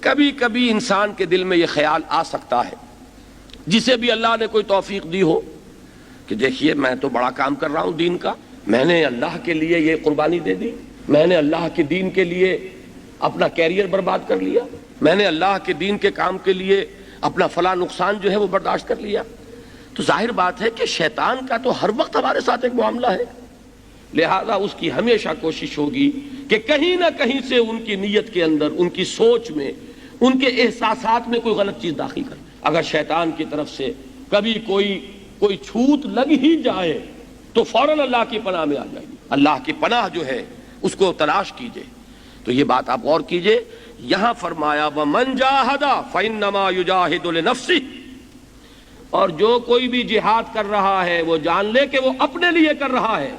کبھی کبھی انسان کے دل میں یہ خیال آ سکتا ہے، جسے بھی اللہ نے کوئی توفیق دی ہو، کہ دیکھیے میں تو بڑا کام کر رہا ہوں دین کا، میں نے اللہ کے لیے یہ قربانی دے دی، میں نے اللہ کے دین کے لیے اپنا کیریئر برباد کر لیا، میں نے اللہ کے دین کے کام کے لیے اپنا فلاں نقصان جو ہے وہ برداشت کر لیا. تو ظاہر بات ہے کہ شیطان کا تو ہر وقت ہمارے ساتھ ایک معاملہ ہے، لہذا اس کی ہمیشہ کوشش ہوگی کہ کہیں نہ کہیں سے ان کی نیت کے اندر، ان کی سوچ میں، ان کے احساسات میں کوئی غلط چیز داخل کر. اگر شیطان کی طرف سے کبھی کوئی چھوت لگ ہی جائے تو فوراً اللہ کی پناہ میں آ جائیے، اللہ کی پناہ جو ہے اس کو تلاش کیجئے. تو یہ بات آپ غور کیجئے، یہاں فرمایا وَمَنْ جَاهَدَ فَإِنَّمَا يُجَاهِدُ لِنَفْسِهِ، اور جو کوئی بھی جہاد کر رہا ہے وہ جان لے کہ وہ اپنے لیے کر رہا ہے.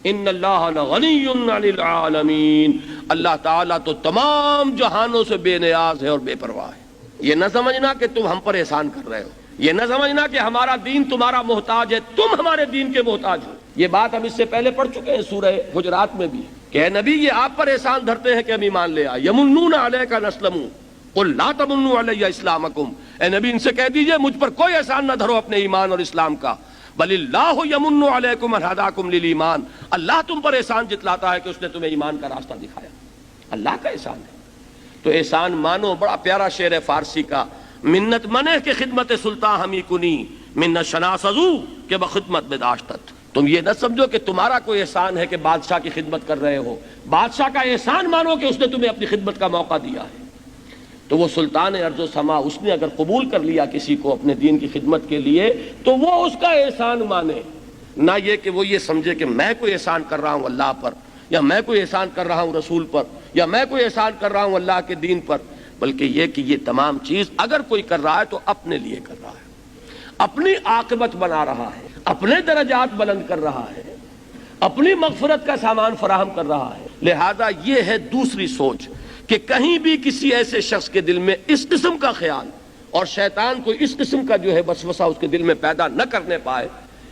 ان اللہ لغنی عن العالمین، اللہ تعالیٰ تو تمام جہانوں سے بے نیاز ہے اور بے پرواہ ہے. یہ نہ سمجھنا کہ تم ہم پر احسان کر رہے ہو، یہ نہ سمجھنا کہ ہمارا دین تمہارا محتاج ہے، تم ہمارے دین کے محتاج ہو. یہ بات ہم اس سے پہلے پڑھ چکے ہیں سورہ حجرات میں بھی، کہ اے نبی یہ آپ پر احسان دھرتے ہیں کہ ہم ایمان لے آئے. یمنون علیک ان اسلموا قل لا تمنوا علی اسلامکم، اے نبی ان سے کہہ دیجئے مجھ پر کوئی احسان نہ دھرو اپنے ایمان اور اسلام کا. بل اللہ یمن علیکم ان ہداکم للایمان، اللہ تم پر احسان جتلاتا ہے کہ اس نے تمہیں ایمان کا راستہ دکھایا. اللہ کا احسان ہے. تو احسان مانو، بڑا پیارا شعر ہے فارسی کا، منت منہ کے خدمت سلطان ہمی کنی منت شناسزو کہ بخدمت میں داشتت. تم یہ نہ سمجھو کہ تمہارا کوئی احسان ہے کہ بادشاہ کی خدمت کر رہے ہو، بادشاہ کا احسان مانو کہ اس نے تمہیں اپنی خدمت کا موقع دیا ہے. تو وہ سلطان ارض و سما، اس نے اگر قبول کر لیا کسی کو اپنے دین کی خدمت کے لیے تو وہ اس کا احسان مانے، نہ یہ کہ وہ یہ سمجھے کہ میں کوئی احسان کر رہا ہوں اللہ پر، یا میں کوئی احسان کر رہا ہوں رسول پر، یا میں کوئی احسان کر رہا ہوں اللہ کے دین پر. بلکہ یہ کہ یہ تمام چیز اگر کوئی کر رہا ہے تو اپنے لیے کر رہا ہے، اپنی عاقبت بنا رہا ہے، اپنے درجات بلند کر رہا ہے، اپنی مغفرت کا سامان فراہم کر رہا ہے. لہذا یہ ہے دوسری سوچ کہ کہیں بھی کسی ایسے شخص کے دل میں اس قسم کا خیال، اور شیطان کو اس قسم کا جو ہے وسوسہ اس کے دل میں پیدا نہ کرنے پائے.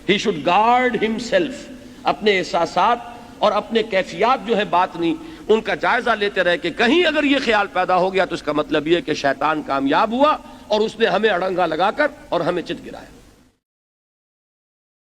ہی شوڈ گارڈ ہمسیلف، اپنے احساسات اور اپنے کیفیات جو ہے باطنی ان کا جائزہ لیتے رہے کہ کہیں اگر یہ خیال پیدا ہو گیا تو اس کا مطلب یہ کہ شیطان کامیاب ہوا اور اس نے ہمیں اڑنگا لگا کر اور ہمیں چت گرایا.